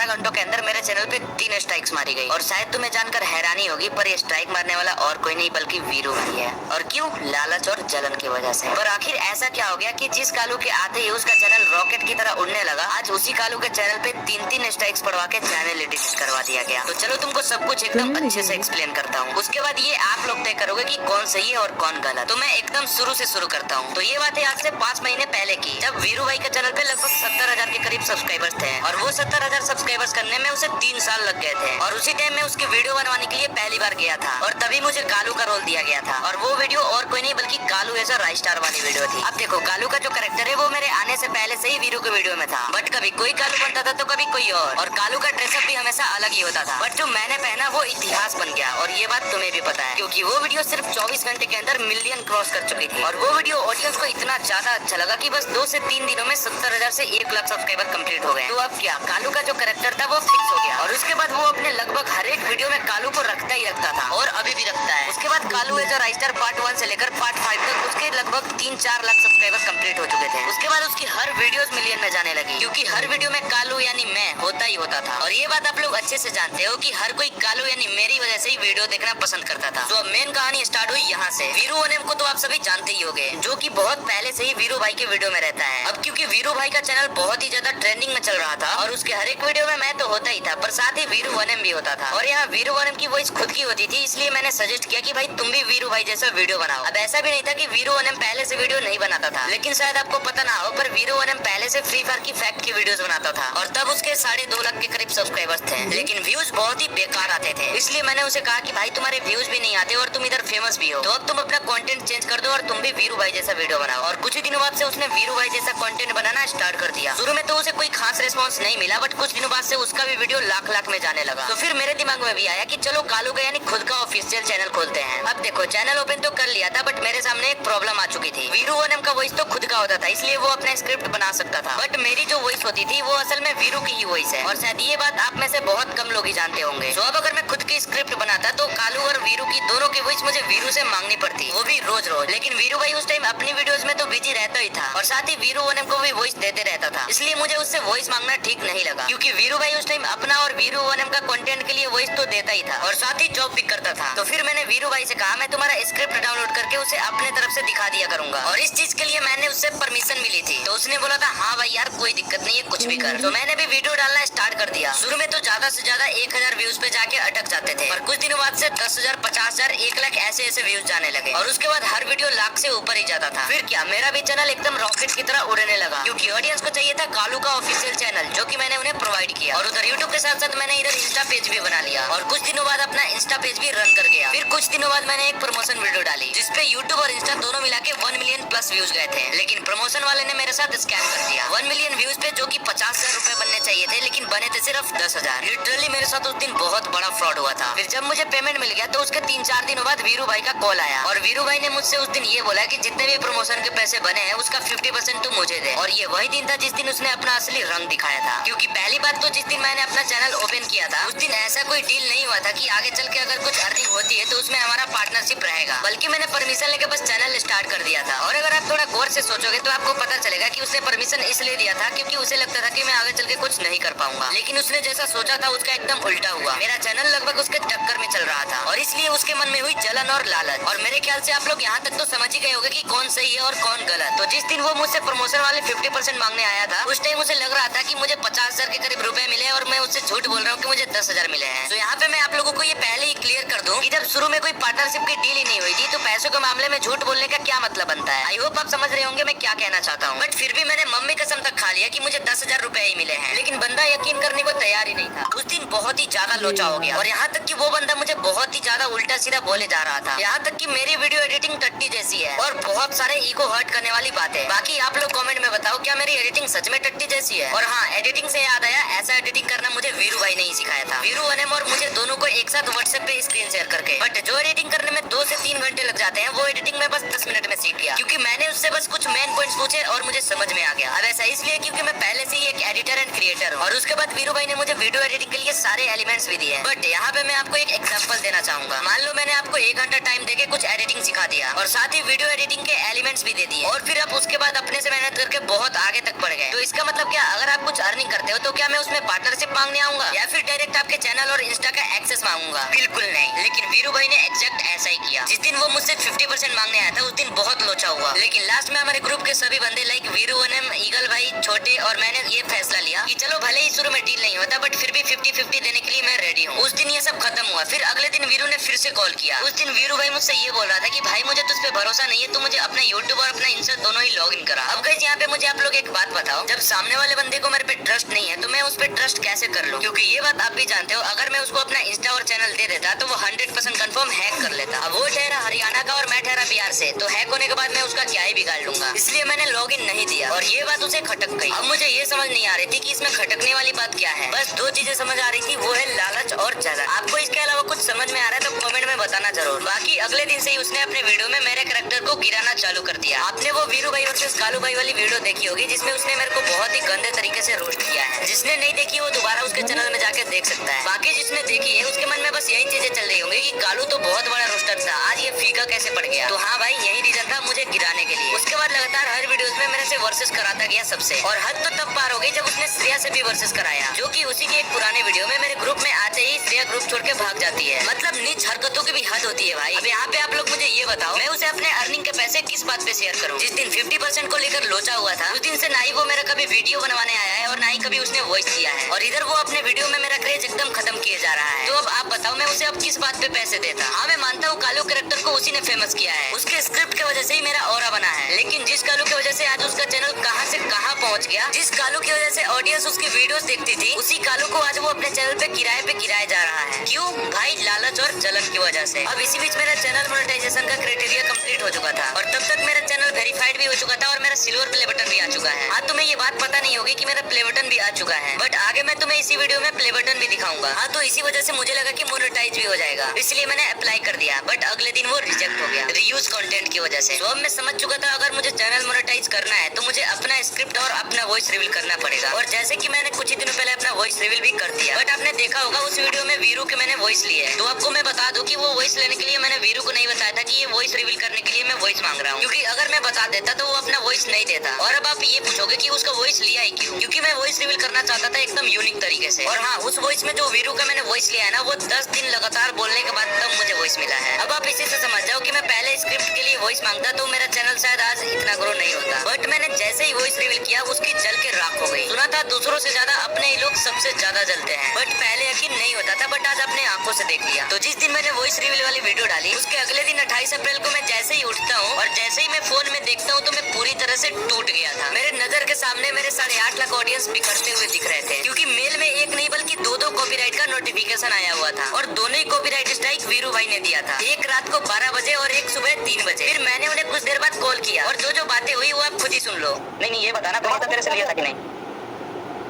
घंटों के अंदर मेरे चैनल पे 3 स्ट्राइक्स मारी गई। और शायद तुम्हें जानकर हैरानी होगी, पर ये स्ट्राइक मारने वाला और कोई नहीं बल्कि वीरू भाई है। और क्यों? लालच और जलन की वजह से। पर आखिर ऐसा क्या हो गया कि जिस कालू के आते ही उसका चैनल रॉकेट की तरह उड़ने लगा, आज उसी कालू के चैनल पे 3 स्ट्राइक्स पड़वा के चैनल एडिट करवा दिया गया। तो चलो तुमको सब कुछ एकदम अच्छे से एक्सप्लेन करता हूँ। उसके बाद ये आप लोग तय करोगे कि कौन सही है और कौन गलत। तो मैं एकदम शुरू से शुरू करता हूँ। तो ये बात है आज से 5 महीने पहले की, जब वीरू भाई के चैनल पे लगभग 70,000 के करीब सब्सक्राइबर्स थे। और वो 70,000 सब्सक्राइबर्स करने में उसे 3 साल लग गए थे। और उसी टाइम में उसकी वीडियो बनवाने के लिए पहली बार गया था और तभी मुझे कालू का रोल दिया गया था। और वो वीडियो और कोई नहीं बल्कि कालू एज अ राइस्टार वाली वीडियो थी। अब देखो, कालू का जो कैरेक्टर है वो मेरे आने से पहले से ही वीरू के वीडियो में था, बट कभी कोई कालू बनता था तो कभी कोई और कालू का ड्रेसअप भी हमेशा अलग ही होता था। बट जो मैंने पहना वो इतिहास बन गया। और ये बात तुम्हें भी पता है, क्योंकि वो वीडियो सिर्फ 24 घंटे के अंदर मिलियन क्रॉस कर चुकी थी। और वो वीडियो ऑडियंस को इतना ज्यादा अच्छा लगा कि बस 2 से 3 दिनों में 70,000 से 1 लाख सब्सक्राइबर कंप्लीट हो गए। तो अब क्या, कालू का जो कैरेक्टर था वो फिक्स हो गया। और उसके बाद वो अपने लगभग हर एक वीडियो में कालू को रखता ही रखता था और अभी भी रखता है। उसके बाद Kalu as a Raistar part 1 से लेकर पार्ट 5 तक उसके लगभग 3-4 लाख सब्सक्राइबर कंप्लीट हो चुके थे। उसके बाद उसकी हर वीडियोस मिलियन में जाने लगी, क्योंकि हर वीडियो में कालू यानी मैं होता ही होता था। और ये बात आप लोग अच्छे से जानते हो कि हर कोई कालू यानी मेरी वजह से ही वीडियो देखना पसंद करता था। तो अब मेन कहानी स्टार्ट हुई यहाँ से। वीरू ओनेम को तो आप सभी जानते ही होंगे, जो कि बहुत पहले से ही वीरू भाई के वीडियो में रहता है। अब क्योंकि वीरू भाई का चैनल बहुत ही ज्यादा ट्रेंडिंग में चल रहा था और उसके हर एक वीडियो में मैं तो होता ही था, पर साथ ही वीरू ओनेम भी होता था। और यहाँ वीरू ओनेम की वॉइस खुद की होती थी, इसलिए मैंने सजेस्ट किया कि भाई तुम भी वीरू भाई जैसा वीडियो बनाओ। अब ऐसा भी नहीं था कि वीरू ओनेम पहले से वीडियो नहीं बनाता था, लेकिन शायद आपको पता ना हो, पर वीरू ओनेम पहले से फ्री फायर की फैक्ट की वीडियोस बनाता था और तब उसके 2.5 लाख के करीब सब्सक्राइबर्स थे, लेकिन व्यूज बहुत ही बेकार आते थे। इसलिए मैंने उसे कहा कि भाई तुम्हारे व्यूज भी नहीं आते और तुम इधर फेमस भी हो, तो अब तुम अपना कंटेंट चेंज कर दो और तुम भी वीरू भाई जैसा वीडियो बनाओ। और कुछ ही दिनों बाद से उसने वीरू भाई जैसा कंटेंट बनाना स्टार्ट कर दिया। शुरू में तो उसे कोई खास रिस्पांस नहीं मिला, बट कुछ दिनों बाद से उसका भी वीडियो लाख में जाने लगा। तो फिर मेरे दिमाग में भी आया कि चलो कालू का यानी खुद का ऑफिशियल चैनल खोलते हैं। अब देखो, चैनल ओपन तो कर लिया था, बट मेरे सामने एक प्रॉब्लम आ चुकी थी। वीरू ओनेम का वॉइस तो खुद का होता था, इसलिए वो अपना स्क्रिप्ट बना सकता था, बट मेरी जो वॉइस होती थी वो असल में वीरू की ही वॉइस है। और शायद ये बात आप में से बहुत कम लोग ही जानते होंगे। तो अब अगर मैं खुद की स्क्रिप्ट बनाता तो कालू और वीरू की दोनों की वॉइस मुझे वीरू से मांगनी पड़ती, वो भी रोज रोज। लेकिन वीरू भाई उस टाइम अपनी वीडियोस में तो बिजी रहता ही था और साथ ही वीरू ओनेम को भी वॉइस देते रहता था, इसलिए मुझे उससे वॉइस मांगना ठीक नहीं लगा, क्योंकि वीरू भाई उस टाइम अपना और वीरू ओनेम का कंटेंट के लिए वॉइस तो देता ही था और साथ ही जॉब भी करता था। तो फिर मैंने वीरू भाई से कहा मैं तुम्हारा स्क्रिप्ट डाउनलोड करके उसे अपने तरफ से दिखा दिया करूंगा, और इस चीज के लिए मैंने उससे परमिशन मिली थी। तो उसने बोला था हाँ भाई यार कोई दिक्कत नहीं है, कुछ भी कर। तो मैंने भी वीडियो डालना स्टार्ट कर दिया। शुरू में तो ज्यादा से ज्यादा 1000 व्यूज पे जाके अटक जाते थे, और कुछ दिनों बाद से 10,000, 50,000, 1 लाख ऐसे व्यूज जाने लगे, और उसके बाद हर वीडियो लाख से ऊपर ही जाता था। फिर क्या, मेरा भी चैनल एकदम रॉकेट की तरह उड़ने लगा, क्योंकि ऑडियंस को चाहिए था कालू का ऑफिशियल चैनल, जो कि मैंने उन्हें प्रोवाइड किया। और उधर यूट्यूब के साथ साथ मैंने इधर इंस्टा पेज भी बना लिया, और कुछ दिनों बाद अपना इंस्टा पेज भी रन कर गया। फिर कुछ दिनों बाद मैंने एक प्रमोशन वीडियो डाली, जिसपे यूट्यूब और इंस्टा दोनों मिला के 1 मिलियन प्लस व्यूज गए थे, लेकिन प्रमोशन वाले ने मेरे साथ स्कैम कर दिया। 1 मिलियन व्यूज पे जो कि 50,000 रुपए बनने चाहिए थे, लेकिन बने थे सिर्फ 10,000। लिटरली मेरे साथ उस दिन बहुत बड़ा फ्रॉड हुआ था। फिर जब मुझे पेमेंट मिल गया तो उसके 3-4 दिनों बाद वीरू भाई का कॉल आया, और वीरू भाई ने मुझसे उस दिन ये बोला कि जितने भी प्रमोशन के पैसे बने हैं उसका 50% तो मुझे दे। और ये वही दिन था जिस दिन उसने अपना असली रंग दिखाया था, क्योंकि पहली बात तो जिस दिन मैंने अपना चैनल ओपन किया था उस दिन ऐसा कोई डील नहीं हुआ था कि आगे चल के अगर कुछ अर्निंग होती है तो उसमें हमारा पार्टनरशिप रहेगा, बल्कि मैंने परमिशन लेके बस चैनल स्टार्ट कर दिया था। और अगर आप थोड़ा गौर से सोचोगे तो आपको पता चलेगा कि उसने परमिशन इसलिए दिया था क्योंकि उसे लगता था कि मैं आगे चल के कुछ नहीं कर पाऊंगा, लेकिन उसने जैसा सोचा था उसका एकदम उल्टा हुआ। मेरा चैनल लगभग उसके टक्कर में चल रहा था, और इसलिए उसके मन में हुई जलन और लालच। और मेरे ख्याल से आप लोग यहाँ तक तो समझ ही गए होंगे कि कौन सही है और कौन गलत। तो जिस दिन वो मुझसे प्रमोशन वाले 50% मांगने आया था, उस टाइम उसे लग रहा था कि मुझे 50,000 के करीब रुपए मिले और मैं उससे झूठ बोल रहा हूँ कि मुझे 10,000 मिले हैं। तो यहाँ पे मैं आप लोगों को ये पहले ही क्लियर कर दूं कि जब शुरू में कोई पार्टनरशिप की डील ही नहीं हुई थी तो पैसों के मामले में झूठ बोलने का क्या मतलब बनता है। आई होप आप समझ रहे होंगे मैं क्या कहना चाहता हूँ। बट फिर भी मैंने मम्मी कसम तक खा लिया कि मुझे 10,000 रुपए ही मिले हैं, लेकिन बंदा यकीन करने को तैयार ही नहीं था। उस दिन बहुत ही ज्यादा लोचा हो गया, और यहाँ तक कि वो बंदा मुझे बहुत ही ज्यादा उल्टा सीधा बोले जा रहा था। यहाँ तक कि मेरी वीडियो एडिटिंग टट्टी जैसी है और बहुत सारे ईगो हर्ट करने वाली बातें। बाकी आप लोग कमेंट में बताओ क्या मेरी एडिटिंग सच में टट्टी जैसी है। और हाँ, एडिटिंग से याद आया, ऐसा एडिटिंग करना मुझे वीरू भाई ने ही सिखाया था। वीरू ओनेम और मुझे दोनों को एक साथ व्हाट्सएप पे स्क्रीन शेयर करके। बट जो एडिटिंग करने में 2 से 3 घंटे लग जाते हैं वो एडिटिंग में बस 10 मिनट में सीख गया, क्योंकि मैंने उससे बस कुछ मेन पॉइंट्स पूछे और मुझे समझ में आ गया। अब ऐसा इसलिए क्योंकि मैं पहले से ही एक एडिटर एडिटर एंड क्रिएटर हूँ। और उसके बाद वीरू भाई ने मुझे वीडियो एडिटिंग के लिए सारे एलिमेंट्स भी दिए। बट यहाँ पे मैं आपको एक एग्जांपल देना चाहूंगा। मान लो मैंने आपको 1 घंटा टाइम देके कुछ एडिटिंग सिखा दिया और साथ ही वीडियो एडिटिंग के एलिमेंट्स भी दे दिए, और फिर आप उसके बाद अपने से मेहनत करके बहुत आगे तक बढ़ गए। तो इसका मतलब क्या, अगर आप कुछ अर्निंग करते हो तो क्या मैं उसमें पार्टनरशिप मांगने आऊंगा या फिर डायरेक्ट आपके चैनल और इंस्टा का एक्सेस मांगूंगा? बिल्कुल नहीं। लेकिन वीरू भाई ने एग्जैक्ट ऐसा ही किया। जिस दिन वो मुझसे 50% मांगने आया था उस दिन बहुत लोचा हुआ, लेकिन लास्ट में हमारे ग्रुप के सभी बंदे लाइक वीरू, वनम, ईगल भाई, छोटे और मैंने ये फैसला लिया कि चलो भले ही शुरू में डील नहीं होता बट फिर भी 50-50 देने के लिए मैं रेडी हूँ। उस दिन ये सब खत्म हुआ। फिर अगले दिन वीरू ने फिर से कॉल किया। उस दिन वीरू भाई मुझसे ये बोल रहा था कि भाई मुझे तुझ पे भरोसा नहीं है, तू मुझे अपना यूट्यूब और अपना इंस्टा दोनों ही लॉग इन करा। अब गाइस यहाँ पे मुझे आप लोग एक बात बताओ, जब सामने वाले बंदे को मेरे पे ट्रस्ट नहीं है तो मैं उस पे ट्रस्ट कैसे कर लूँ? क्योंकि ये बात आप भी जानते हो, अगर मैं उसको अपना इंस्टा और चैनल दे देता तो वो 100% कंफर्म हैक कर लेता। अब वो ठहरा हरियाणा का और मैं ठहरा बिहार से, तो हैक होने के बाद मैं उसका क्या ही बिगाड़ लूंगा। इसलिए मैंने लॉग इन नहीं दिया और ये बात उसे खटक गई। अब मुझे ये समझ नहीं आ रही थी कि इसमें खटकने वाली बात क्या है। बस 2 चीजें समझ आ रही थी, वो है लालच और जलन। आपको इसके अलावा कुछ समझ में आ रहा है तो कमेंट में बताना जरूर। बाकी अगले दिन से ही उसने अपने वीडियो में मेरे कैरेक्टर को गिराना चालू कर दिया। आपने वो वीरू भाई वर्सेस कालू भाई वाली वीडियो देखी होगी जिसमें उसने मेरे को बहुत ही गंदे तरीके से रोस्ट किया है। जिसने नहीं देखी वो दोबारा उसके चैनल में जाके देख सकता है। बाकी जिसने देखी है उसके मन में बस यही चीजें चल रही होंगी कि कालू तो बहुत बड़ा रोस्टर था, आज ये फीका कैसे पड़ गया। तो हाँ भाई, यही रीजन था मुझे गिराने के लिए। उसके बाद लगातार हर वीडियोस में मेरे से वर्सेस कराता गया सबसे, और हद तो तब पार हो गई जब उसने श्रेया से भी वर्सेस कराया, जो कि उसी के एक पुराने वीडियो में मेरे ग्रुप में आते ही श्रेया ग्रुप छोड़ के भाग जाती है। मतलब नीच हरकतों की भी हद होती है भाई। अब यहाँ पे आप लोग मुझे ये बताओ, मैं उसे अपने अर्निंग के पैसे किस बात पे शेयर करूँ? जिस दिन 50% को लेकर लोचा हुआ था उस दिन से ना ही वो मेरा कभी वीडियो बनवाने आया है और ना ही कभी उसने वॉइस दिया है, और इधर वो अपने वीडियो में मेरा क्रेज एकदम खत्म किए जा रहा है। तो अब आप बताओ मैं उसे अब किस बात पे पैसे देता? हाँ मैं मानता हूँ कालू कैरेक्टर को उसी ने फेमस किया है, उसके स्क्रिप्ट की वजह से ही मेरा ऑरा बना है। लेकिन जिस कालू की वजह से आज उसका चैनल कहाँ से कहाँ पहुँच गया, जिस कालू की वजह से ऑडियंस उसकी वीडियोस देखती थी, उसी कालू को आज वो अपने चैनल पे गिराया जा रहा है। क्यों भाई? लालच और जलन की वजह से। अब इसी बीच मेरा चैनल मोनेटाइजेशन का क्राइटेरिया कंप्लीट हो चुका था और तब तक मेरा चैनल वेरीफाइड भी हो चुका था और मेरा सिल्वर प्ले बटन भी आ चुका है। हाँ तुम्हें ये बात पता नहीं होगी कि मेरा प्ले बटन भी आ चुका है, बट आगे मैं तुम्हें इसी वीडियो में प्ले बटन भी दिखाऊंगा। हाँ तो इसी वजह से मुझे लगा कि मोनेटाइज भी हो जाएगा, इसलिए मैंने अप्लाई कर दिया, बट अगले दिन वो रिजेक्ट हो गया रीयूज कंटेंट की वजह से। तो अब मैं समझ चुका था अगर मुझे चैनल मोनेटाइज करना है तो मुझे अपना स्क्रिप्ट और अपना वॉइस रिवील करना पड़ेगा, और जैसे कि मैंने कुछ ही दिनों पहले अपना वॉइस रिवील भी कर दिया। बट आपने देखा होगा उस वीडियो में वीरू के मैंने वॉइस लिए है, तो आपको मैं बता दूं कि वो वॉइस लेने के लिए मैंने वीरू को नहीं बताया था कि ये वॉइस रिवील करने के लिए मैं वॉइस मांग रहा हूँ, क्योंकि अगर मैं बता देता तो वो अपना वॉइस नहीं देता। और अब आप ये पूछोगे कि उसका वॉइस लिया ही क्यों? क्योंकि मैं वॉइस रिवील करना चाहता था एकदम यूनिक तरीके से। और हाँ, उस वॉइस में जो वीरू का मैंने वॉइस लिया है ना, वो 10 दिन लगातार बोलने के बाद तब मुझे वॉइस मिला है। अब आप इसी से समझ जाओ कि मैं पहले स्क्रिप्ट के लिए वॉइस मांगता तो मेरा चैनल शायद आज इतना ग्रो नहीं होता। बट मैंने जैसे ही वॉइस रिवील किया उसकी जल के राख हो गई। सुना था दूसरों से ज्यादा अपने ही लोग सबसे ज्यादा जलते हैं, बट पहले यकीन नहीं होता था, बट आज अपने आंखों से देख लिया। तो जिस दिन मैंने वॉइस रिवील वाली वीडियो डाली उसके अगले दिन 28 अप्रैल को मैं जैसे ही उठता हूँ और जैसे ही मैं फोन में देखता हूँ तो मैं पूरी तरह से टूट गया था। मेरे नजर के सामने मेरे 8.5 लाख ऑडियंस बिखरते हुए दिख रहे थे, क्योंकि मेल में एक नहीं बल्कि 2 कॉपीराइट का नोटिफिकेशन आया हुआ था, और दोनों ही कॉपीराइट स्ट्राइक वीरू भाई ने दिया था, एक रात को 12 बजे और एक सुबह 3 बजे। फिर मैंने उन्हें कुछ देर बाद कॉल किया और जो बातें हुई वो आप खुद ही सुन लो। नहीं ये बताना तुमने तो मेरे से लिया था कि नहीं?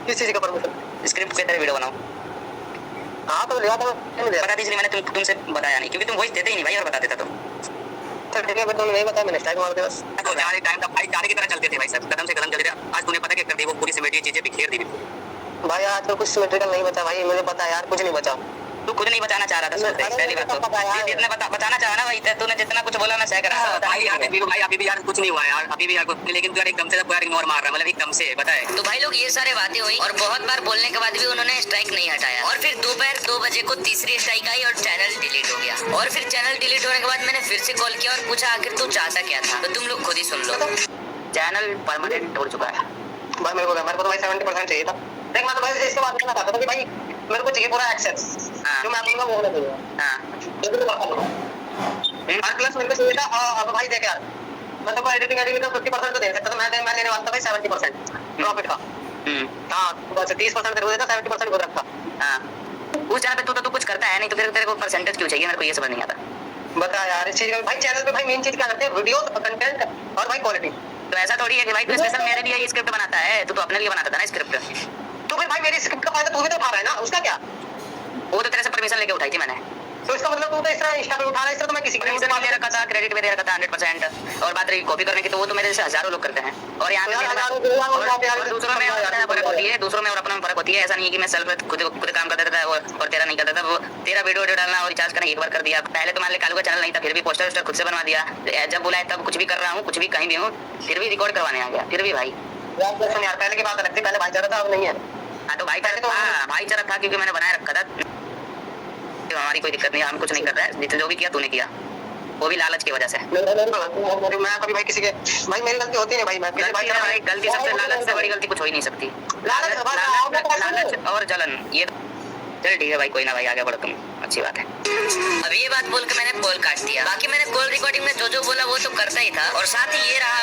किस चीज का परमिशन? स्क्रिप्ट के तरह वीडियो बनाओ। हाँ तो लिया था, बता दीजिए, मैंने तुमसे बताया नहीं, क्योंकि तुम वॉइस देते ही नहीं भाई, और बता देता तो। चल ठीक है, मैं तुम्हें नहीं बताया, मैंने स्ट्राइक मार दिया बस। तो हमारे टाइम तक भाई तारे की तरह चलते थे भाई, सब कदम से कदम चलते थे। आज तूने पता क्या कर दी? वो पूरी सिमेट्री चीजें बिखेर दी। भाई आजकल कुछ सिमेट्रिकल नहीं बचा भाई, मुझे पता है यार, कुछ नहीं बचा। तू खुद नहीं बताना चाह रहा था पहली बात तो। जितने बताना चाहा ना भाई, तूने जितना कुछ बोला मैं सह कर रहा था भाई। यार वीरू भाई अभी भी यार कुछ नहीं हुआ यार, अभी भी यार, लेकिन तू यार एकदम से पूरा इग्नोर मार रहा, मतलब एकदम से बताए। तो भाई लोग ये सारे बातें हुई और बहुत बार बोलने के बाद भी उन्होंने स्ट्राइक नहीं हटाया, और फिर दोपहर 2 बजे को तीसरी स्ट्राइक आई और चैनल डिलीट हो गया। और फिर चैनल डिलीट होने के बाद मैंने फिर से कॉल किया और पूछा आखिर तू चाहता क्या था? तो तुम लोग खुद ही सुन लो। चैनल परमानेंट हो चुका है भाई। मेरे को तो भाई 70% चाहिए था। देख मैं तो भाई इसके बाद कहना चाहता था कि भाई मेरे को चाहिए पूरा एक्सेस, जो मैं बोलूंगा वो होना चाहिए। और प्लस मेरे को चाहिए था, अब भाई देख यार, मैं तो एडिटिंग तो 50% तो दे सकता था, मैं लेने वाला था भाई 70% प्रॉफिट का। हाँ बस 30% तेरे को देता, 70% खुद रखा। उस चैनल पे तो कुछ करता है नहीं, तो फिर तेरे को परसेंटेज क्यों चाहिए? मेरे को ये समझ नहीं आता। बता यार इस चीज में भाई, चैनल पे भाई मेन चीज क्या करते हैं? वीडियो, कंटेंट और भाई क्वालिटी। तो ऐसा थोड़ी है कि भाई तू स्पेशल मेरे लिए ये स्क्रिप्ट बनाता है, तो अपने लिए बनाता था ना स्क्रिप्ट। तो फिर भाई मेरी स्क्रिप्ट का फायदा तू भी तो उठा रहा है ना, उसका क्या? वो तो तेरे से परमिशन लेके उठाई थी मैंने। तो इसका मतलब तू तो इस तरह इंस्टा पे उठा रहा है, इस तरह तो मैं किसी को नहीं दे रखा था, क्रेडिट पे दे रखा था 100%। और बात रही कॉपी करने की, तो वो तो मेरे से हजारों लोग करते हैं। और यहाँ पे दूसरों में फर्क होती है, दूसरों में और अपने में फर्क होती है। ऐसा नहीं है कि मैं सेल्फ खुद काम करता था और तेरा नहीं करता था। वो तेरा वीडियो डालना और रिचार्ज करना एक बार कर दिया। पहले तो मान ले कालू का चैनल नहीं था, फिर भी पोस्टर खुद से बनवा दिया। जब बुलाए तब कुछ भी कर रहा हूँ, कुछ भी कहीं भी हूँ, फिर भी रिकॉर्ड करवाने आ गया। फिर भी भाई यार पहले की बात अलग थी, पहले भाईचारा था, अब नहीं है। हाँ तो भाईचारा था क्योंकि मैंने बनाए रखा था। हमारी कोई दिक्कत नहीं, हम कुछ नहीं कर रहे हैं। जो भी किया तूने किया, वो भी लालच की वजह से। मैं कभी भाई किसी के भाई मेरी गलती होती है भाई, मैं भाई गलती सबसे लालच से बड़ी गलती कुछ हो ही नहीं सकती। लालच और जलन, ये चल ठीक है भाई, कोई ना भाई, आगे बढ़ो तुम, अच्छी बात है। अब ये बात बोल के मैंने कॉल काट दिया। बाकी मैंने कॉल रिकॉर्डिंग में जो जो बोला वो तो करता ही था। और साथ ही ये रहा